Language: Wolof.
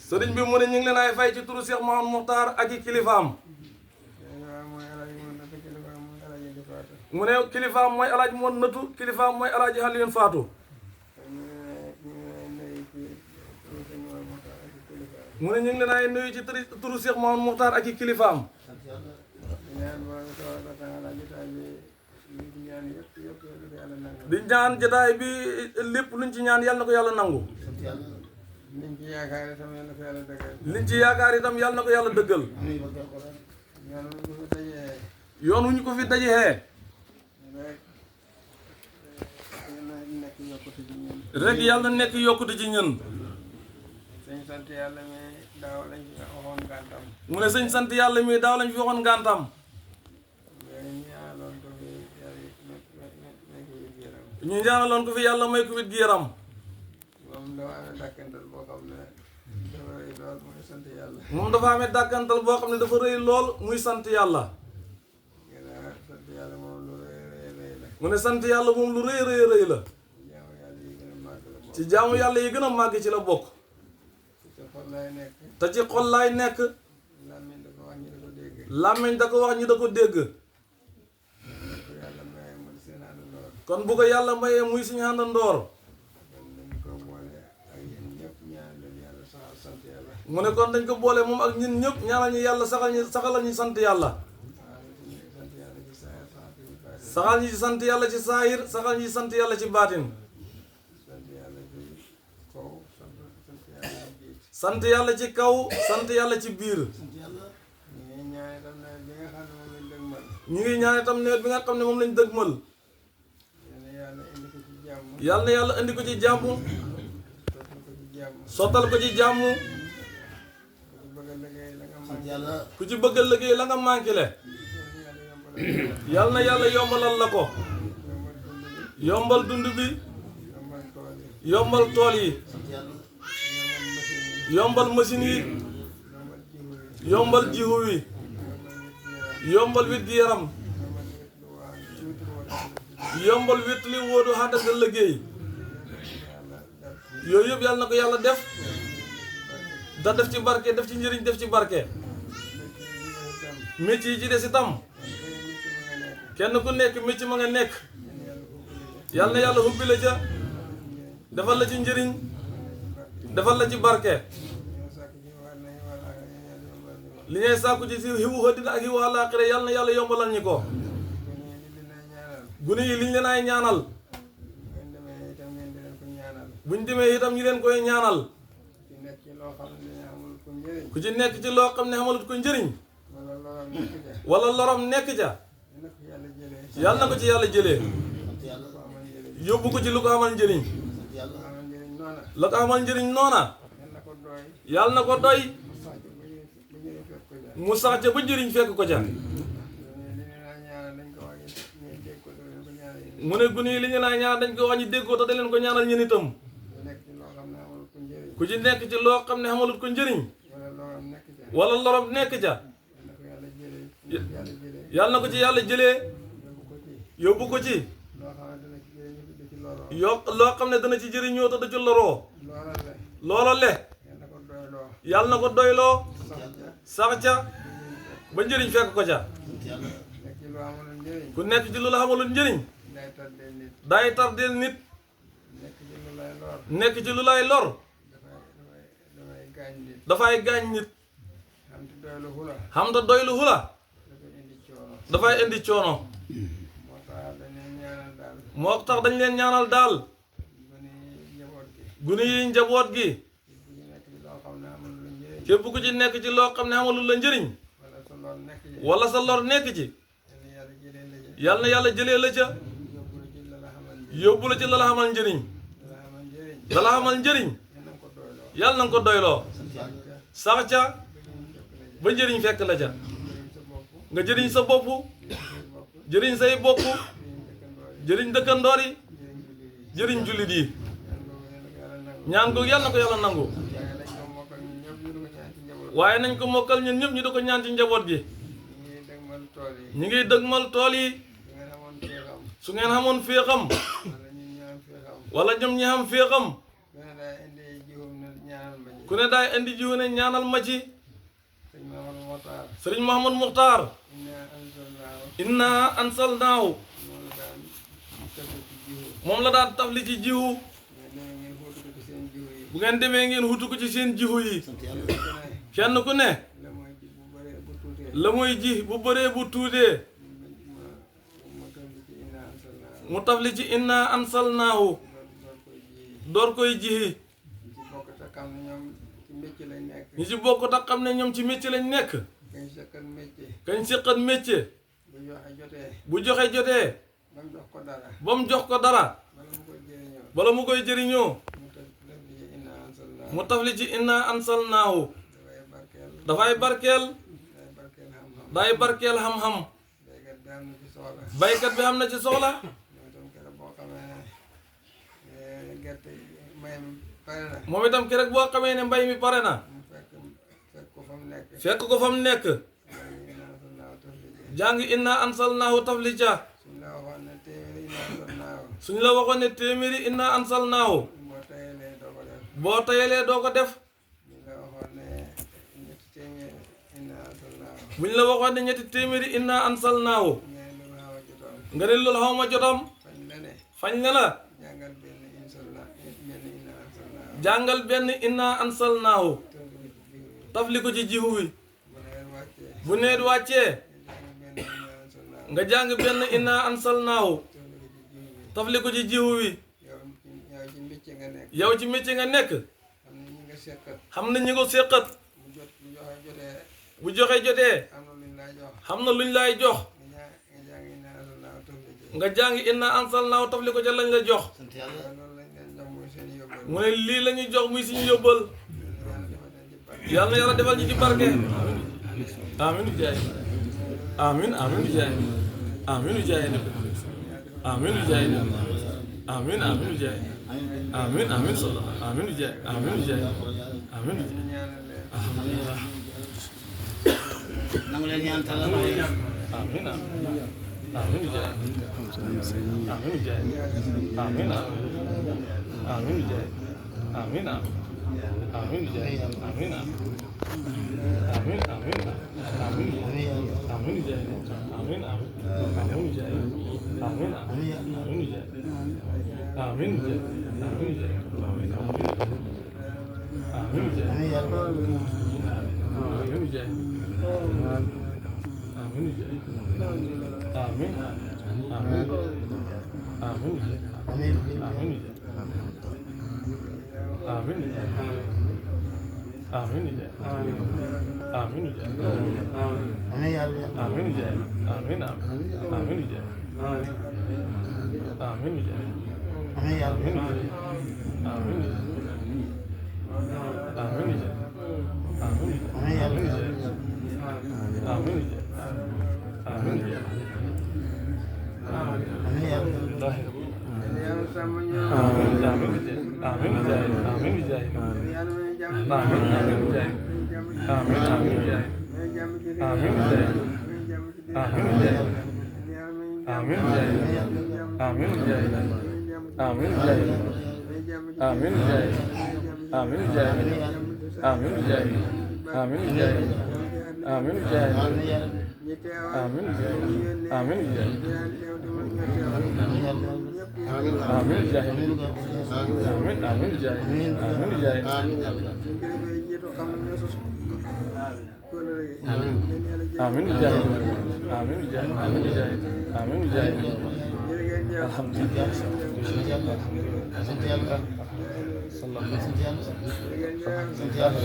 sëriñ bi mu ne ñu ngi leen ay fay ci turu Cheikh Mouhamadou Mokhtar ak i kilifaam. mu ne kilifaam mooy El Hadj Modou Natu kilifaam mooy El Hadj Alioune Fatou. mu ne ñu ngi leen ay nuyu ci turu Cheikh Mouhamadou Mokhtar ak i kilifaam. di ñaan jotaay bi lépp luñ ci ñaan yàlla na ko yàlla nangu. liñ ci yaakaar itam yàlla na ko yàlla dëggal. liñ ci yaakaar itam yàlla na ko yàlla dëggal. yoon wu ñu ko fi dajee. rek yàlla na nekk yokkute ci ñun. sëñ sant yàlla mi daaw lañ fi waxoon gàntam. mu ne sëñ sant yàlla mi daaw lañ fi waxoon gàntam. ñu ñaanaloon ko fi yàlla may ko wit gi yaram. moom dafa amee dàkkantal boo xam ne dafa rëy lool muy sant yàlla. moom dafa amee dàkkantal boo xam ne dafa rëy lool muy sant yàlla. sant yàlla moom lu rëy rëy la. mu ne sant yàlla moom lu rëy rëy rëy la. ci jaamu yàlla yi gën a màgg ci la bokk. ci xol laay nekk. te ci xol laay nekk. làmmiñ da ko wax ñi da ko dégg. làmmiñ da ko wax ñi da ko dégg. kon bu ko yàlla mayee muy suñu àndandoor. mu ne kon dañ ko boole moom ak ñun ñëpp ñaanal ñu yàlla saxal ñu sant yàlla. saxal ñu ci sant yàlla ci saahir saxal ñu ci sant yàlla ci baatin. sant yàlla ci kaw sant yàlla ci biir. ñu ngi ñaan itam nawet bi nga xam ne moom lañ dëgmal. yàlla na yàlla indi ko ci jàmm. sottal ko ci jàmm. ku ci bëgg a liggéey la nga manqué le. yàlla na yàlla yombalal la ko. yombal dund bi. yombal tool yi. yombal machine yi. yombal jiwu wi. yombal wit gi yaram. yombal wétali wóodu xànd ak liggéey. yooyu yëpp yàlla na ko yàlla def. da def ci barke def ci njëriñ def ci barke. métier yi ci des itam. kenn ku nekk métier ma nga nekk. yàlla na yàlla hubbi la ca. defal la ci njëriñ. defal la ci barke. li ngay sàkku ci si xiwu àddina ak xiwu àllaaxira yàlla na yàlla yombalal ñi ko. gune yi liñ leen ay ñaanal. buñ demee itam ñu leen koy ñaanal. ku ci nekk ci loo xam ne xamalut ko njëriñ. wala lorom nekk ca. yàlla na ko ci yàlla jëlee. yóbbu ko ci lu ko xamal njëriñ. la ko xamal njëriñ noona. yàlla na ko doy. mu sax ca ba njëriñ fekk ko ca. mu ne gune yi li ñu naa ñaan dañ ko wax ñu dégg ko te da leen ko ñaanal ñeen itam. ku ci nekk ci loo xam ne xamalut ko njëriñ. wala lorom nekk ca. yàlla na ko ci yàlla jëlee. yóbbu ko ci. loo xam ne dana ci jëriñoo te da ci loroo. loola le. yàlla na ko doyloo. sax ca ba njëriñ fekk ko ca. ku nekk ci lu la xamalul njëriñ. day tardeel nit. nekk ci lu lay lor. dafay gaañ nit. xam te doylu hula. dafay indi coono. moo tax dañ leen ñaanal daal. gune yi njaboot gi. képp ku ci nekk ci loo xam ne xamalul la njëriñ. wala sa lor nekk ci. yàlla na yàlla jëlee la ca. yóbbu la ci la la xamal njëriñ. la la xamal njëriñ. yàlla na nga ko doyloo. sax ca ba njëriñ fekk la ca. nga jëriñ sa bopp. jëriñ say bopp. jëriñ dëkkandoor yi. jëriñ jullit yi. ñaan googu yàlla na ko yàlla nangu. waaye nañ ko mokkal ñun ñëpp ñu da ko ñaan ci njaboot gi. ñu ngi dëgmal tool yi. su ngeen xamoon féexam. wala ñoom ñi xam féexam. indi jiwum ne ñaanal ma ci ku ne daay indi jiwu ne ñaanal ma ci sëñ Mamadou Mokhtar sëriñ Mouhamad Muxtaar inna anzalnaahu inna ansalnaahu moom la daan tëgg ci jiwu moom la daan tafli ci jiwu mais nee ngeen xóotu ko ci seen jiwu yi bu ngeen demee ngeen hutu ko ci seen jiwu yi kenn ku ne la mooy ji bu bëree bu tuutee la muy ji bu bëree bu tuutee ma tënk ci inna anzalnaahu mu tafli ci inna ansalnaahu door koy ji door koy jihi ci bokk te xam ne ñoom ci métier lañ nekk ñi ci bokk tax xam ne ñoom ci métier lañ nekk kañ seqal métier kañ séqat métier bu joxe jotee bu joxe jotee ba mu jox ko dara ba mu jox ko dara bala mu koy jëriñoo bala mu koy jëriñoo mu tëj def li ci inna anzalnaahu mu tafli ci inna ansalnaahu dafay barkeel dafay barkeel day barkeel xam-xam day barkeel xam-xam béykat bi am na ci soxla baykat bi am na ci soxla ñoo itam keroog boo xamee ne gerte mayam pare na moom itam ki rek boo xamee ne mbay mi pare na mu fekk ko fa mu nekk fekk ko fa mu nekk inna anzalnaahu tafli jàng inna ansalnaahu tafli ca suñ la waxoon ne téeméeri inna anzalnaahu suñ la waxoon ne téeméeri inna ansalnaahu boo tayalee doo ko def boo tayalee doo ko def buñ la waxoon ne ñetti téeméeri inna anzalnaahu buñ la waxoon ne ñetti téeméeri inna ansalnaahu ngeen lu xaw a jotoon nga ne loolu xaw ma jotam fañ la ne fañ ne la jàngal benn inna anzalnaahu jàngal benn inna ansalnaahu tënk ko ci jiwu wi tafli ko ci jiwu wi bu nawet wàccee nga jàng benn inna anzalnaahu nga jàng benn inna ansalnaahu tënk ko ci jiwu wi tafli ko ci jiwu wi yow ci métier nga nekk yow ci métier nga nekk xam ne ñi nga seqat xam na ñi ko séqat bu joxe jotee bu joxe jotee am na luñ lay jox xam na luñ lay jox nga jàng inna anzalnaahu tënk ko ci nga jàng inna ansalnaahu tafli ko ca lañ la jox loolu lañ leen jox muy seen yóbbal mu ne lii la ñuy jox muy suñu yóbbal yàlla na yàlla defal ñu ci barke amin jaay amin amin jaay amin jaay amin jaay amin amin jaay amin amin solo amin jaay amin jaay amin jaay alhamdulillah nangu leen ñaan tala amin amin jaay amin jaay amin amin jaay amin amin jaay amin amin amin amin amin jaay amin amin jaay amin amin jaay amin jaay amin jaay amin jaay amin jaay amin jaay amin amin amin amin amin amin amin amin amin amin amin yàlla sàmm ñu ñi teewaat Amin. ñu yónnee Amin. ñu daan teew te mën nga teew ñëpp amin jaay amin amin jaay amin jaay ñu kilifa yi jiitu xam ne ñoo sos kóllëre gi leen yàlla jël amin jaay amin jaay amin jaay amin jaay jërë ngeen jëf alhamdulillah sant yàlla sallallahu jërë ngeen jëf